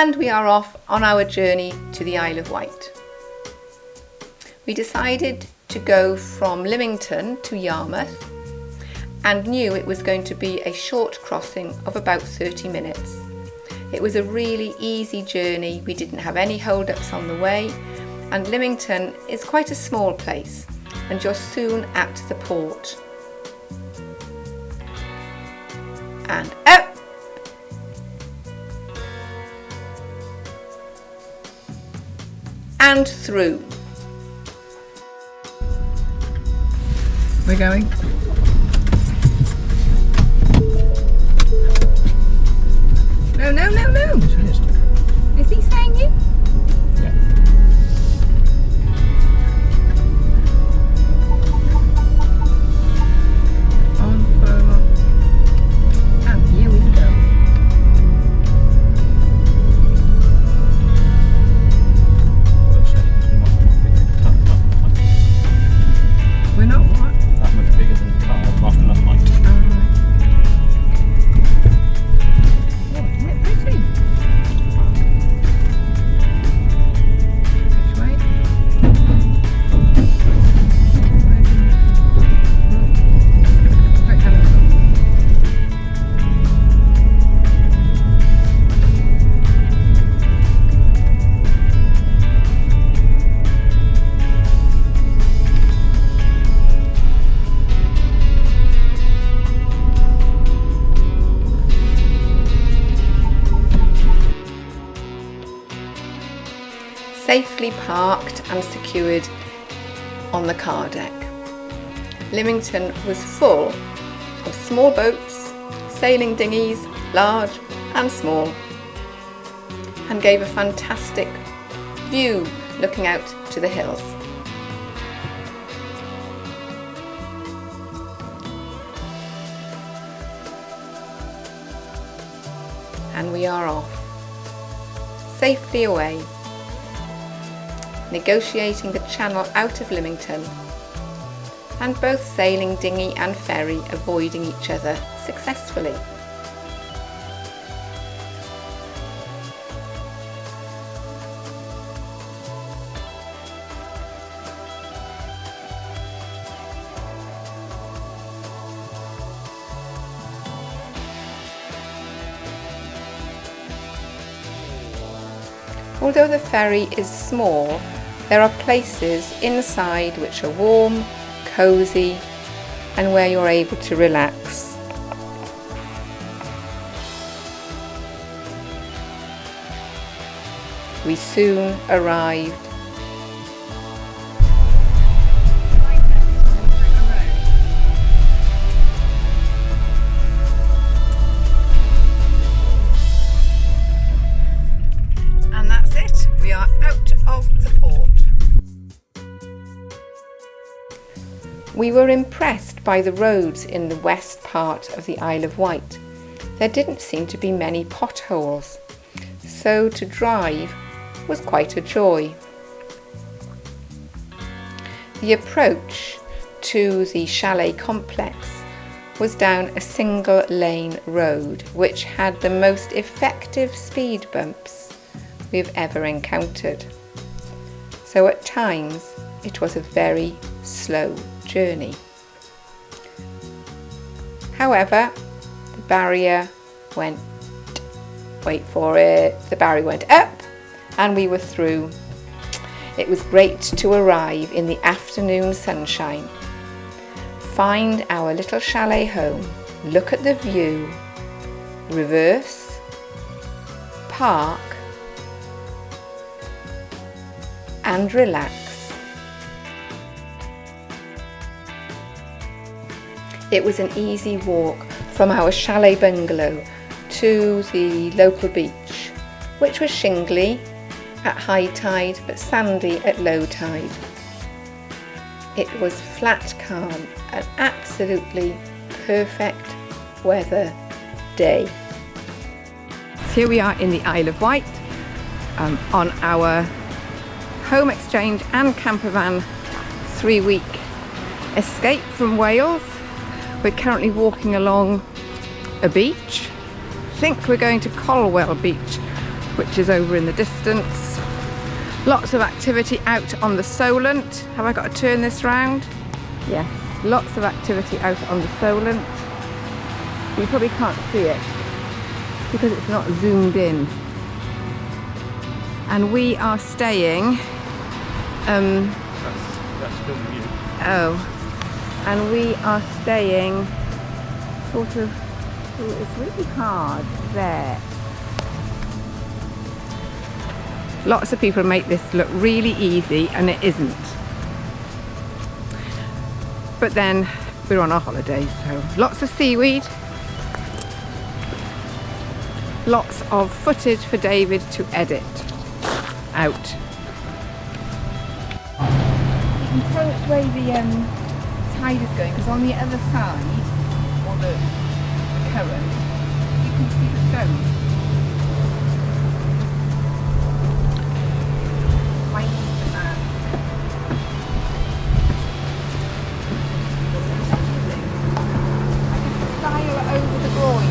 and we are off on our journey to the Isle of Wight. We decided to go from Lymington to Yarmouth and knew it was going to be a short crossing of about 30 minutes. It was a really easy journey, we didn't have any hold-ups on the way, and Lymington is quite a small place and you're soon at the port. And up! And through. We're going. No, no, no, no! Is he saying you? Yeah. On furlong. And here we go. We're not what? That much bigger than the car, not enough height. Oh, isn't it pretty? Which way? Right, have a look. Safely parked and secured on the car deck. Lymington was full of small boats, sailing dinghies, large and small, and gave a fantastic view looking out to the hills. And we are off, safely away, negotiating the channel out of Lymington, and both sailing dinghy and ferry avoiding each other successfully. Although the ferry is small, there are places inside which are warm, cosy, and where you're able to relax. We soon arrived. And that's it, we are out of the port. We were impressed by the roads in the west part of the Isle of Wight. There didn't seem to be many potholes, so to drive was quite a joy. The approach to the chalet complex was down a single lane road which had the most effective speed bumps we've ever encountered. So at times it was a very slow journey. However, the barrier went, wait for it, the barrier went up and we were through. It was great to arrive in the afternoon sunshine, find our little chalet home, look at the view, reverse, park and relax. It was an easy walk from our chalet bungalow to the local beach, which was shingly at high tide but sandy at low tide. It was flat calm, an absolutely perfect weather day. So here we are in the Isle of Wight on our home exchange and campervan 3-week escape from Wales. We're currently walking along a beach. I think we're going to Colwell Beach, which is over in the distance. Lots of activity out on the Solent. Have I got to turn this round? Yes, lots of activity out on the Solent. You probably can't see it because it's not zoomed in. And we are staying That's filming you. and we are staying sort of, it's really hard there. Lots of people make this look really easy and it isn't. But then we're on our holidays, so lots of seaweed. Lots of footage for David to edit out. You can tell which way the tide is going because on the other side, or the current, you can see the stone. Over the groin.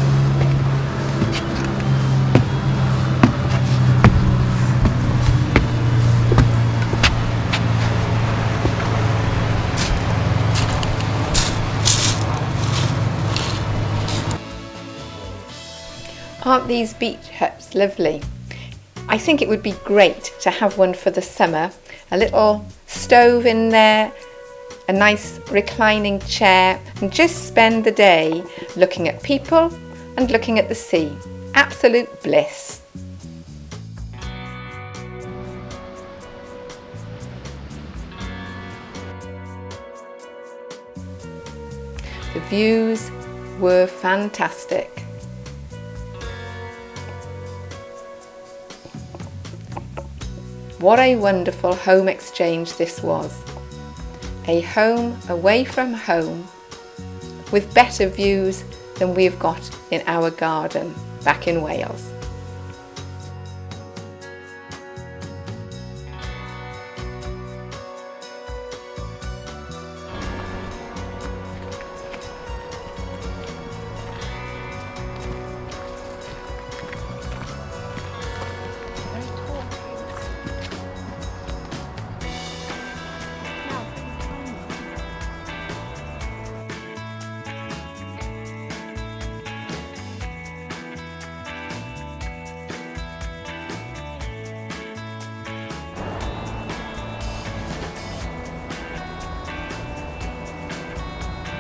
Aren't these beach huts lovely? I think it would be great to have one for the summer. A little stove in there, a nice reclining chair, and just spend the day looking at people and looking at the sea. Absolute bliss. The views were fantastic. What a wonderful home exchange this was. A home away from home with better views than we've got in our garden back in Wales.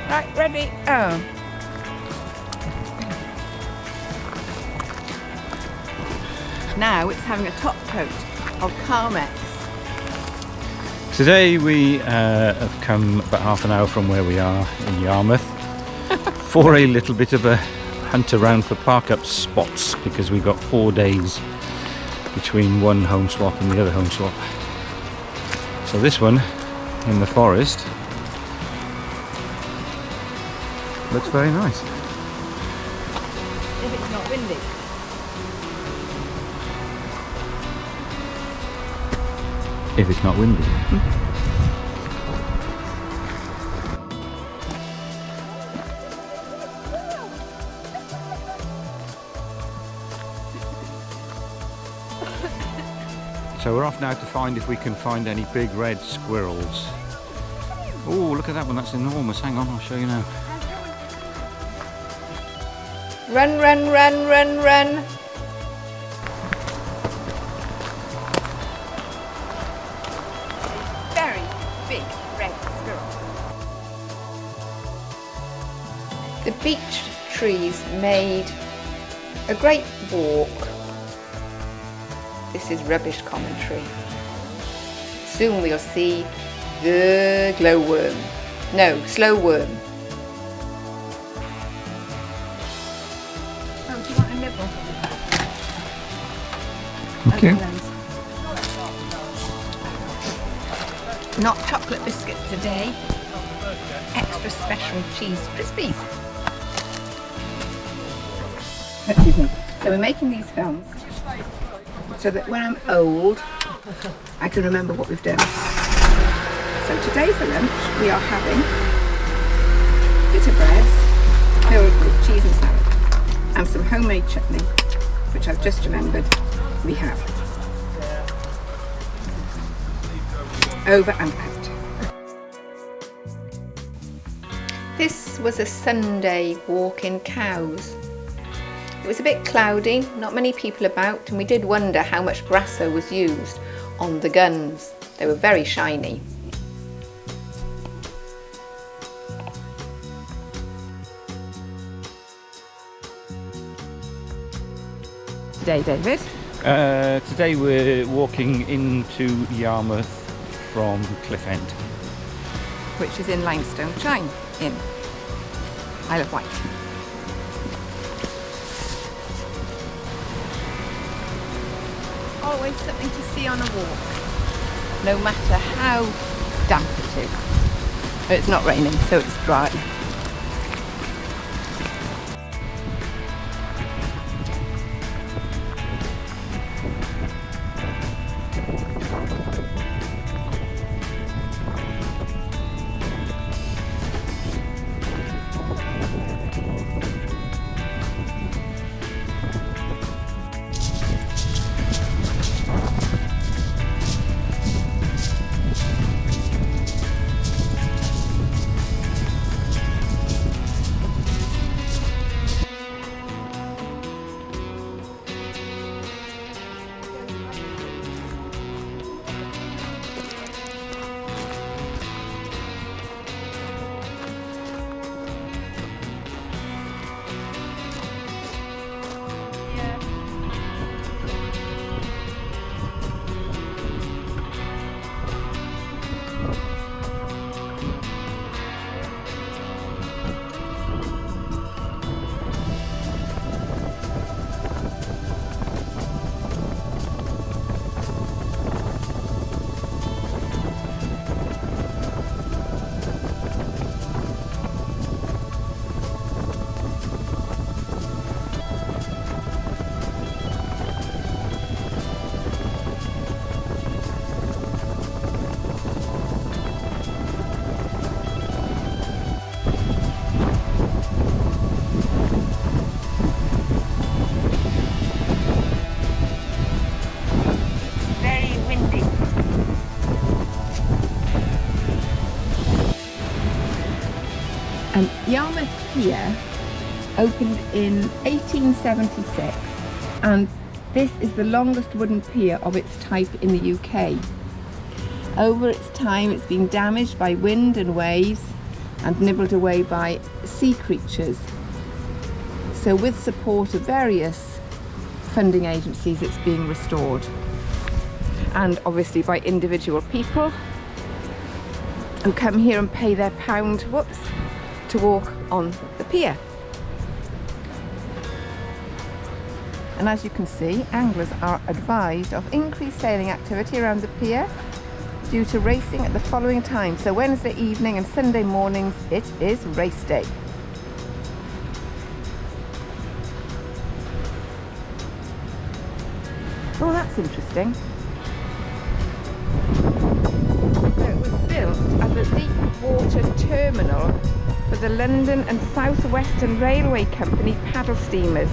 Right, ready? Oh. Now it's having a top coat of Carmex. Today we have come about half an hour from where we are in Yarmouth for a little bit of a hunt around for park up spots because we've got 4 days between one home swap and the other home swap. So this one in the forest looks very nice. If it's not windy. If it's not windy. So we're off now to find if we can find any big red squirrels. Oh, look at that one, that's enormous. Hang on, I'll show you now. Run, run, run, run, run. Very big red squirrel. The beech trees made a great walk. This is rubbish commentary. Soon we'll see the glowworm. No, slow worm. Oh, do you want a nibble? Okay. Not chocolate biscuits today. Extra special cheese crispies. Excuse me. So we're making these films so that when I'm old, I can remember what we've done. So today for lunch, we are having bitter bread filled with cheese and salad and some homemade chutney, which I've just remembered we have. Over and out. This was a Sunday walk in Cowes. It was a bit cloudy, not many people about, and we did wonder how much brasso was used on the guns. They were very shiny. Today, David? Today we're walking into Yarmouth from Cliff End. Which is in Limestone Chine, in Isle of Wight. Always something to see on a walk, no matter how damp it is. It's not raining, so it's dry. Yarmouth Pier opened in 1876, and this is the longest wooden pier of its type in the UK. Over its time it's been damaged by wind and waves and nibbled away by sea creatures. So with support of various funding agencies it's being restored, and obviously by individual people who come here and pay their pound, to walk on the pier. And as you can see, anglers are advised of increased sailing activity around the pier due to racing at the following times. So Wednesday evening and Sunday mornings it is race day. Oh, that's interesting. So it was built as a deep water terminal for the London and South Western Railway Company paddle steamers,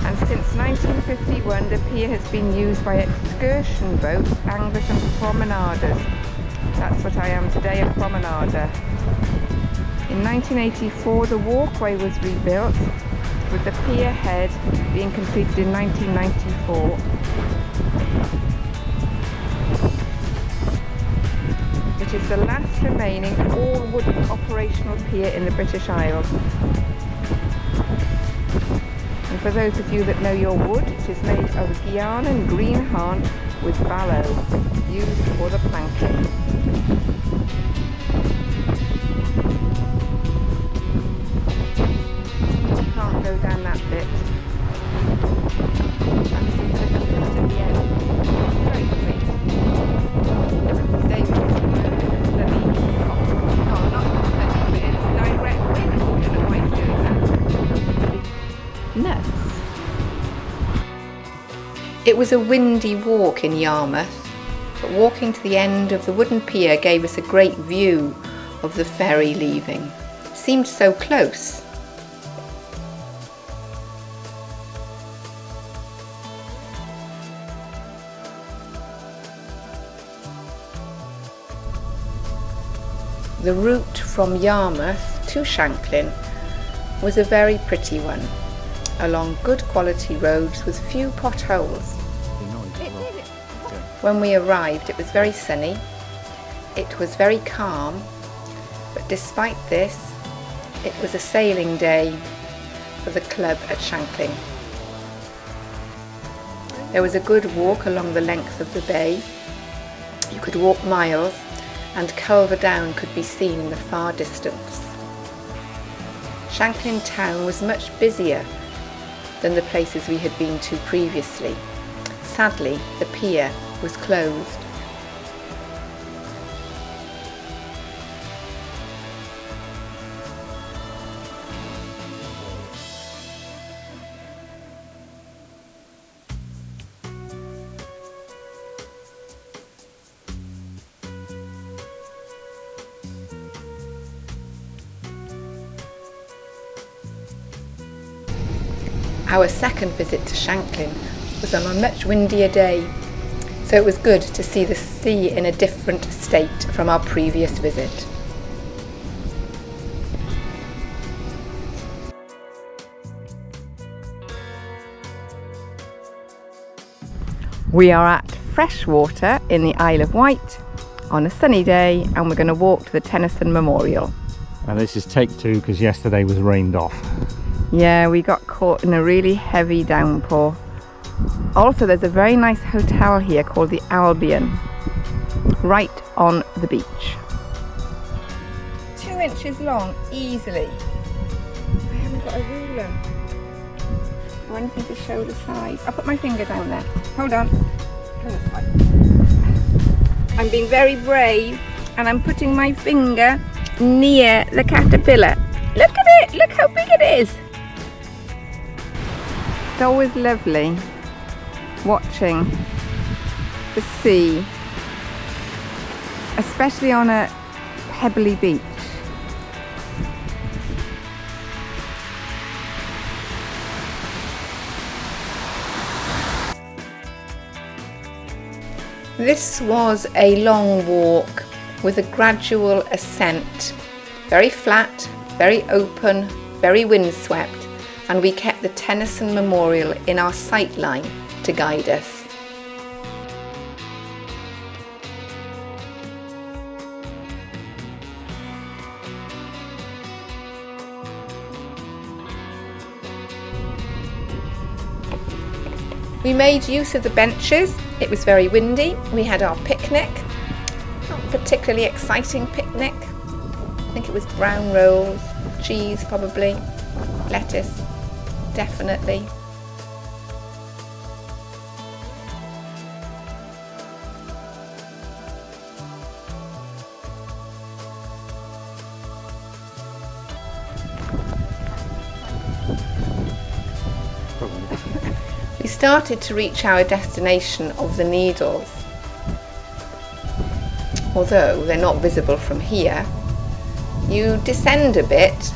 and since 1951 the pier has been used by excursion boats, anglers and promenaders. That's what I am today, a promenader. In 1984 the walkway was rebuilt, with the pier head being completed in 1994. It is the last remaining all-wooden operational pier in the British Isles. And for those of you that know your wood, it is made of Guianan green haunt with ballow, used for the planking. You can't go down that bit. That's the bit at the end. Very sweet. David is nuts. It was a windy walk in Yarmouth, but walking to the end of the wooden pier gave us a great view of the ferry leaving. It seemed so close. The route from Yarmouth to Shanklin was a very pretty one, along good quality roads with few potholes. When we arrived, it was very sunny. It was very calm, but despite this, it was a sailing day for the club at Shanklin. There was a good walk along the length of the bay. You could walk miles, and Culver Down could be seen in the far distance. Shanklin town was much busier than the places we had been to previously. Sadly, the pier was closed. Our second visit to Shanklin was on a much windier day, so it was good to see the sea in a different state from our previous visit. We are at Freshwater in the Isle of Wight on a sunny day, and we're going to walk to the Tennyson Memorial. And this is take 2 because yesterday was rained off. Yeah, we got caught in a really heavy downpour. Also, there's a very nice hotel here called the Albion, right on the beach. 2 inches long, easily. I haven't got a ruler or anything to show the size. I'll put my finger down there. Hold on. I'm being very brave and I'm putting my finger near the caterpillar. Look at it! Look how big it is! It's always lovely watching the sea, especially on a pebbly beach. This was a long walk with a gradual ascent, very flat, very open, very windswept, and we kept the Tennyson Memorial in our sight line to guide us. We made use of the benches. It was very windy. We had our picnic, not a particularly exciting picnic. I think it was brown rolls, cheese probably, lettuce, definitely. We started to reach our destination of the Needles. Although they're not visible from here, you descend a bit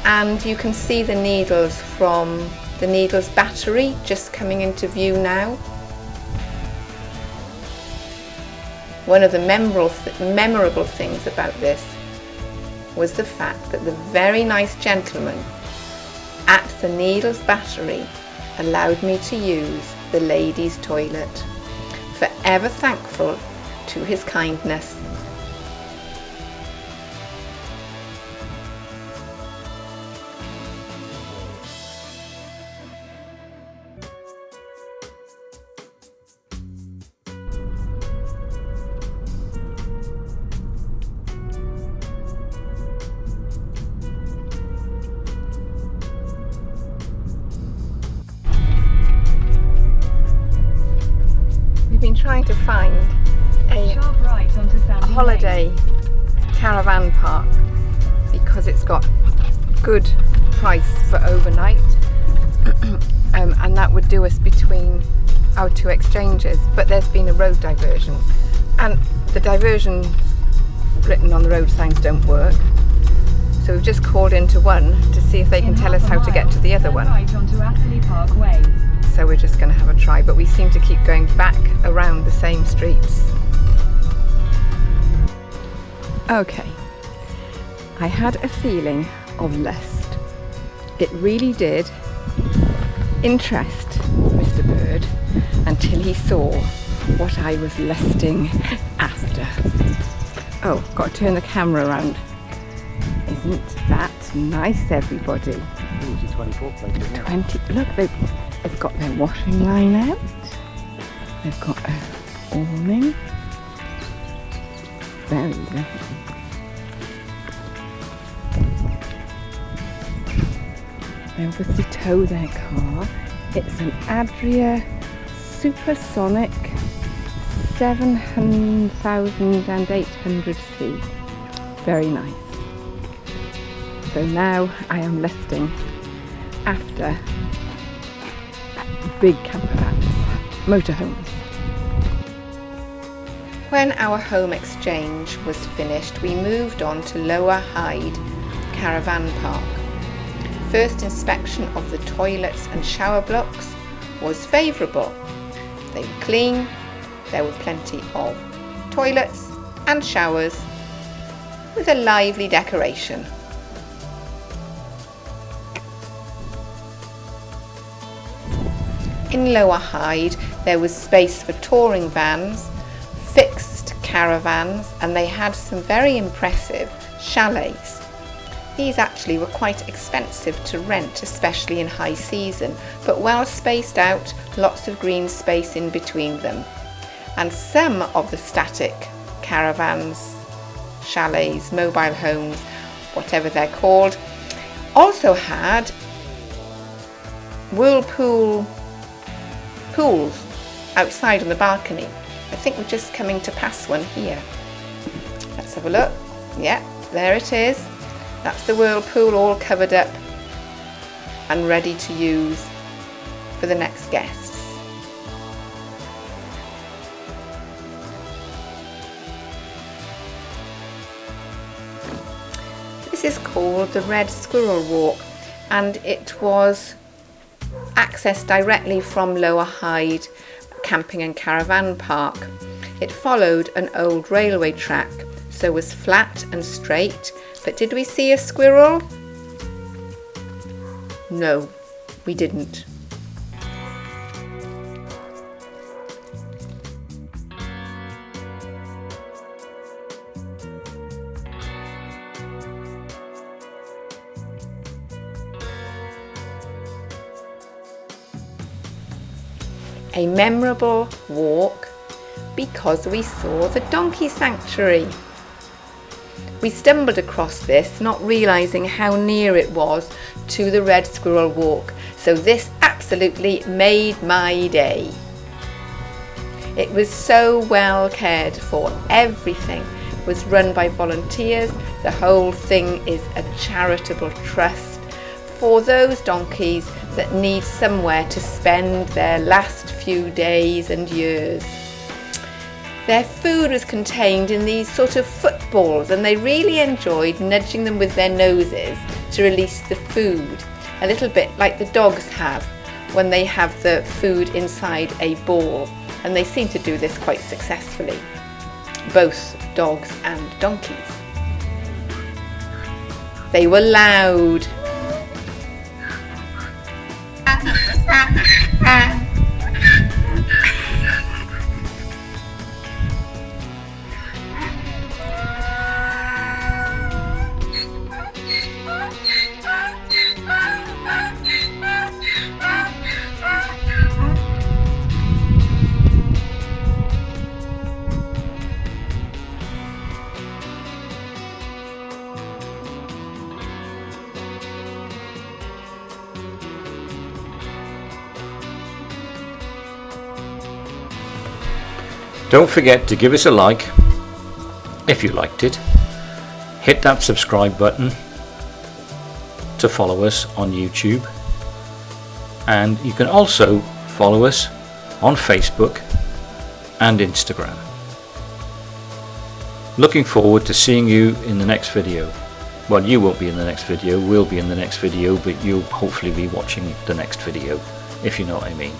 and you can see the Needles from the Needles Battery just coming into view now. One of the memorable things about this was the fact that the very nice gentleman at the Needles Battery allowed me to use the ladies' toilet. Forever thankful to his kindness. Been trying to find a holiday caravan park because it's got good price for overnight and that would do us between our 2 exchanges, but there's been a road diversion and the diversions written on the road signs don't work, so we've just called into one to see if they can tell us how to get to the other one. So we're just going to have a try, but we seem to keep going back around the same streets. Okay, I had a feeling of lust. It really did interest Mr. Bird until he saw what I was lusting after. Oh, got to turn the camera around. Isn't that nice, everybody? 24 plate, isn't it? 20, look, they've got their washing line out. They've got a awning. Very lovely. They obviously tow their car. It's an Adria Supersonic 7,800C. Very nice. So now I am lusting after big campervans, motorhomes. When our home exchange was finished, we moved on to Lower Hyde Caravan Park. First inspection of the toilets and shower blocks was favourable. They were clean, there were plenty of toilets and showers with a lively decoration. In Lower Hyde there was space for touring vans, fixed caravans, and they had some very impressive chalets. These actually were quite expensive to rent, especially in high season, but well spaced out, lots of green space in between them. And some of the static caravans, chalets, mobile homes, whatever they're called, also had whirlpool pools outside on the balcony. I think we're just coming to pass one here. Let's have a look. Yeah, there it is. That's the whirlpool all covered up and ready to use for the next guests. This is called the Red Squirrel Walk, and it was accessed directly from Lower Hyde Camping and Caravan Park. It followed an old railway track, so was flat and straight. But did we see a squirrel? No, we didn't. A memorable walk because we saw the donkey sanctuary. We stumbled across this, not realising how near it was to the Red Squirrel Walk, so this absolutely made my day. It was so well cared for. Everything was run by volunteers. The whole thing is a charitable trust for those donkeys that need somewhere to spend their last few days and years. Their food was contained in these sort of footballs, and they really enjoyed nudging them with their noses to release the food, a little bit like the dogs have when they have the food inside a ball, and they seem to do this quite successfully, both dogs and donkeys. They were loud. Don't forget to give us a like if you liked it. Hit that subscribe button to follow us on YouTube, and you can also follow us on Facebook and Instagram. Looking forward to seeing you in the next video. Well, you won't be in the next video, we'll be in the next video, but you'll hopefully be watching the next video, if you know what I mean.